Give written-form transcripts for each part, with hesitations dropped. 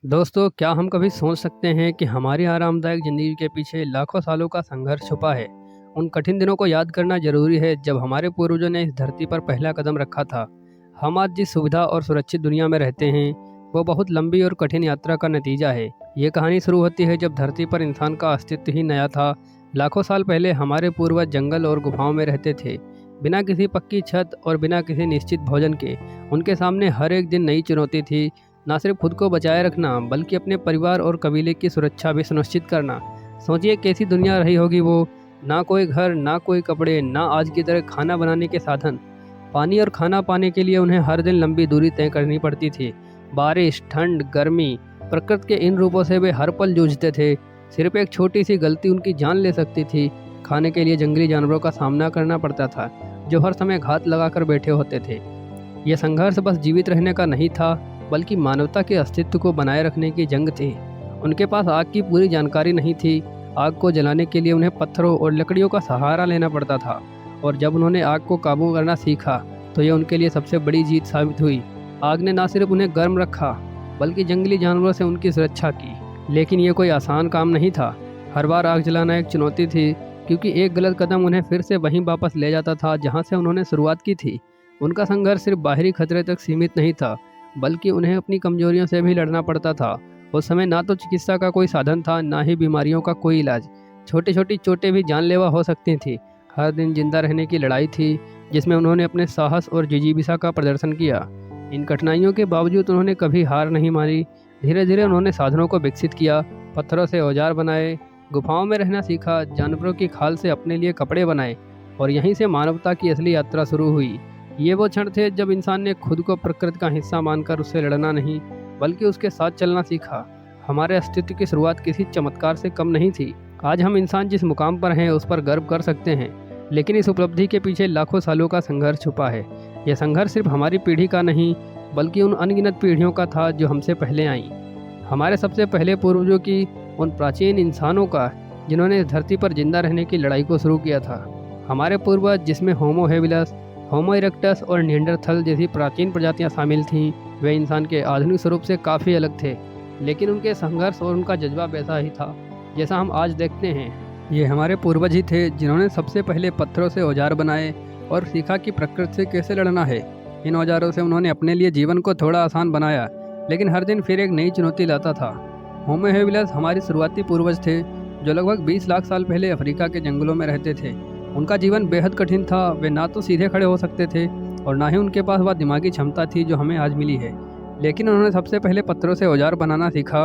दोस्तों, क्या हम कभी सोच सकते हैं कि हमारी आरामदायक ज़िंदगी के पीछे लाखों सालों का संघर्ष छुपा है। उन कठिन दिनों को याद करना ज़रूरी है जब हमारे पूर्वजों ने इस धरती पर पहला कदम रखा था। हम आज जिस सुविधा और सुरक्षित दुनिया में रहते हैं, वो बहुत लंबी और कठिन यात्रा का नतीजा है। ये कहानी शुरू होती है जब धरती पर इंसान का अस्तित्व ही नया था। लाखों साल पहले हमारे पूर्वज जंगल और गुफाओं में रहते थे, बिना किसी पक्की छत और बिना किसी निश्चित भोजन के। उनके सामने हर एक दिन नई चुनौती थी, ना सिर्फ खुद को बचाए रखना बल्कि अपने परिवार और कबीले की सुरक्षा भी सुनिश्चित करना। सोचिए कैसी दुनिया रही होगी वो। ना कोई घर, ना कोई कपड़े, ना आज की तरह खाना बनाने के साधन। पानी और खाना पाने के लिए उन्हें हर दिन लंबी दूरी तय करनी पड़ती थी। बारिश, ठंड, गर्मी, प्रकृति के इन रूपों से वे हर पल जूझते थे। सिर्फ एक छोटी सी गलती उनकी जान ले सकती थी। खाने के लिए जंगली जानवरों का सामना करना पड़ता था, जो हर समय घात लगाकर बैठे होते थे। यह संघर्ष बस जीवित रहने का नहीं था, बल्कि मानवता के अस्तित्व को बनाए रखने की जंग थी। उनके पास आग की पूरी जानकारी नहीं थी। आग को जलाने के लिए उन्हें पत्थरों और लकड़ियों का सहारा लेना पड़ता था, और जब उन्होंने आग को काबू करना सीखा तो यह उनके लिए सबसे बड़ी जीत साबित हुई। आग ने न सिर्फ उन्हें गर्म रखा, बल्कि जंगली जानवरों से उनकी सुरक्षा की। लेकिन यह कोई आसान काम नहीं था। हर बार आग जलाना एक चुनौती थी, क्योंकि एक गलत कदम उन्हें फिर से वहीं वापस ले जाता था जहाँ से उन्होंने शुरुआत की थी। उनका संघर्ष सिर्फ बाहरी खतरे तक सीमित नहीं था, बल्कि उन्हें अपनी कमजोरियों से भी लड़ना पड़ता था। उस समय ना तो चिकित्सा का कोई साधन था, ना ही बीमारियों का कोई इलाज। छोटी छोटी चोटें भी जानलेवा हो सकती थीं। हर दिन जिंदा रहने की लड़ाई थी, जिसमें उन्होंने अपने साहस और जिजीबिसा का प्रदर्शन किया। इन कठिनाइयों के बावजूद उन्होंने कभी हार नहीं मानी। धीरे धीरे उन्होंने साधनों को विकसित किया, पत्थरों से औजार बनाए, गुफाओं में रहना सीखा, जानवरों की खाल से अपने लिए कपड़े बनाए, और यहीं से मानवता की असली यात्रा शुरू हुई। ये वो क्षण थे जब इंसान ने खुद को प्रकृति का हिस्सा मानकर उससे लड़ना नहीं, बल्कि उसके साथ चलना सीखा। हमारे अस्तित्व की शुरुआत किसी चमत्कार से कम नहीं थी। आज हम इंसान जिस मुकाम पर हैं उस पर गर्व कर सकते हैं, लेकिन इस उपलब्धि के पीछे लाखों सालों का संघर्ष छुपा है। यह संघर्ष सिर्फ हमारी पीढ़ी का नहीं, बल्कि उन अनगिनत पीढ़ियों का था जो हमसे पहले आईं। हमारे सबसे पहले पूर्वजों की, उन प्राचीन इंसानों का जिन्होंने इस धरती पर जिंदा रहने की लड़ाई को शुरू किया था। हमारे पूर्वज, जिसमें होमो हेबिलस, होमो इरेक्टस और निएंडरथल जैसी प्राचीन प्रजातियां शामिल थीं, वे इंसान के आधुनिक स्वरूप से काफ़ी अलग थे। लेकिन उनके संघर्ष और उनका जज्बा वैसा ही था जैसा हम आज देखते हैं। ये हमारे पूर्वज ही थे जिन्होंने सबसे पहले पत्थरों से औजार बनाए और सीखा कि प्रकृति से कैसे लड़ना है। इन औजारों से उन्होंने अपने लिए जीवन को थोड़ा आसान बनाया, लेकिन हर दिन फिर एक नई चुनौती लाता था। होमो हेबिलस हमारे शुरुआती पूर्वज थे, जो लगभग 20 लाख साल पहले अफ्रीका के जंगलों में रहते थे। उनका जीवन बेहद कठिन था। वे ना तो सीधे खड़े हो सकते थे, और ना ही उनके पास वह दिमागी क्षमता थी जो हमें आज मिली है। लेकिन उन्होंने सबसे पहले पत्थरों से औजार बनाना सीखा।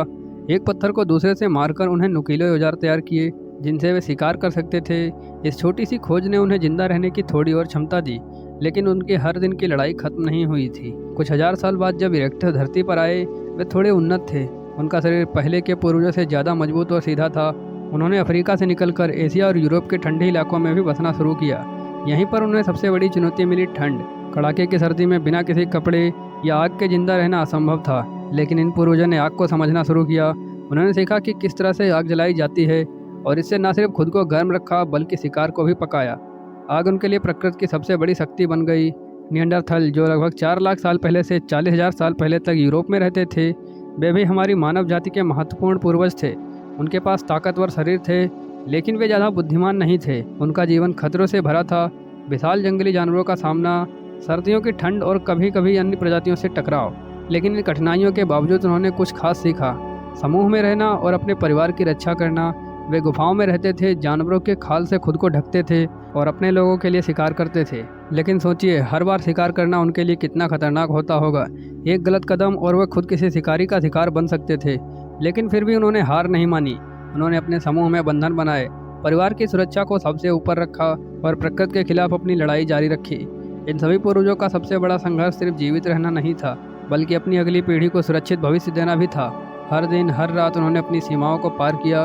एक पत्थर को दूसरे से मारकर उन्हें नुकीले औजार तैयार किए, जिनसे वे शिकार कर सकते थे। इस छोटी सी खोज ने उन्हें जिंदा रहने की थोड़ी और क्षमता दी, लेकिन उनके हर दिन की लड़ाई खत्म नहीं हुई थी। कुछ हजार साल बाद जब इरेक्टस धरती पर आए, वे थोड़े उन्नत थे। उनका शरीर पहले के पूर्वजों से ज़्यादा मजबूत और सीधा था। उन्होंने अफ्रीका से निकलकर एशिया और यूरोप के ठंडे इलाकों में भी बसना शुरू किया। यहीं पर उन्हें सबसे बड़ी चुनौती मिली, ठंड। कड़ाके की सर्दी में बिना किसी कपड़े या आग के जिंदा रहना असंभव था। लेकिन इन पूर्वजों ने आग को समझना शुरू किया। उन्होंने सीखा कि किस तरह से आग जलाई जाती है, और इससे न सिर्फ खुद को गर्म रखा बल्कि शिकार को भी पकाया। आग उनके लिए प्रकृति की सबसे बड़ी शक्ति बन गई। निएंडरथल, जो लगभग 4 लाख साल पहले से 40,000 साल पहले तक यूरोप में रहते थे, वे भी हमारी मानव जाति के महत्वपूर्ण पूर्वज थे। उनके पास ताकतवर शरीर थे, लेकिन वे ज़्यादा बुद्धिमान नहीं थे। उनका जीवन खतरों से भरा था। विशाल जंगली जानवरों का सामना, सर्दियों की ठंड और कभी कभी अन्य प्रजातियों से टकराव। लेकिन इन कठिनाइयों के बावजूद उन्होंने कुछ खास सीखा, समूह में रहना और अपने परिवार की रक्षा करना। वे गुफाओं में रहते थे, जानवरों के खाल से खुद को ढकते थे और अपने लोगों के लिए शिकार करते थे। लेकिन सोचिए, हर बार शिकार करना उनके लिए कितना खतरनाक होता होगा। एक गलत कदम और वह खुद किसी शिकारी का शिकार बन सकते थे। लेकिन फिर भी उन्होंने हार नहीं मानी। उन्होंने अपने समूह में बंधन बनाए, परिवार की सुरक्षा को सबसे ऊपर रखा और प्रकृति के खिलाफ अपनी लड़ाई जारी रखी। इन सभी पूर्वजों का सबसे बड़ा संघर्ष सिर्फ जीवित रहना नहीं था, बल्कि अपनी अगली पीढ़ी को सुरक्षित भविष्य देना भी था। हर दिन हर रात उन्होंने अपनी सीमाओं को पार किया।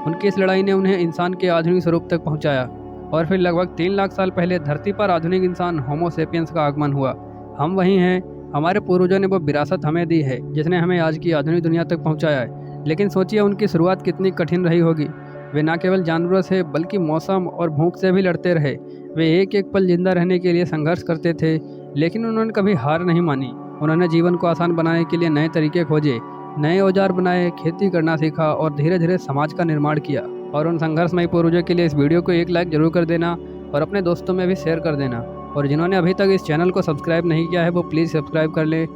उनकी इस लड़ाई ने उन्हें इंसान के आधुनिक स्वरूप तक पहुंचाया, और फिर लगभग 3 लाख साल पहले धरती पर आधुनिक इंसान होमो सेपियंस का आगमन हुआ। हम वही हैं। हमारे पूर्वजों ने वो विरासत हमें दी है जिसने हमें आज की आधुनिक दुनिया तक पहुंचाया है। लेकिन सोचिए, उनकी शुरुआत कितनी कठिन रही होगी। वे न केवल जानवरों से बल्कि मौसम और भूख से भी लड़ते रहे। वे एक एक पल जिंदा रहने के लिए संघर्ष करते थे, लेकिन उन्होंने कभी हार नहीं मानी। उन्होंने जीवन को आसान बनाने के लिए नए तरीके खोजे, नए औजार बनाए, खेती करना सीखा और धीरे धीरे समाज का निर्माण किया। और उन संघर्षमयी पूर्वजों के लिए इस वीडियो को एक लाइक जरूर कर देना और अपने दोस्तों में भी शेयर कर देना। और जिन्होंने अभी तक इस चैनल को सब्सक्राइब नहीं किया है वो प्लीज़ सब्सक्राइब कर लें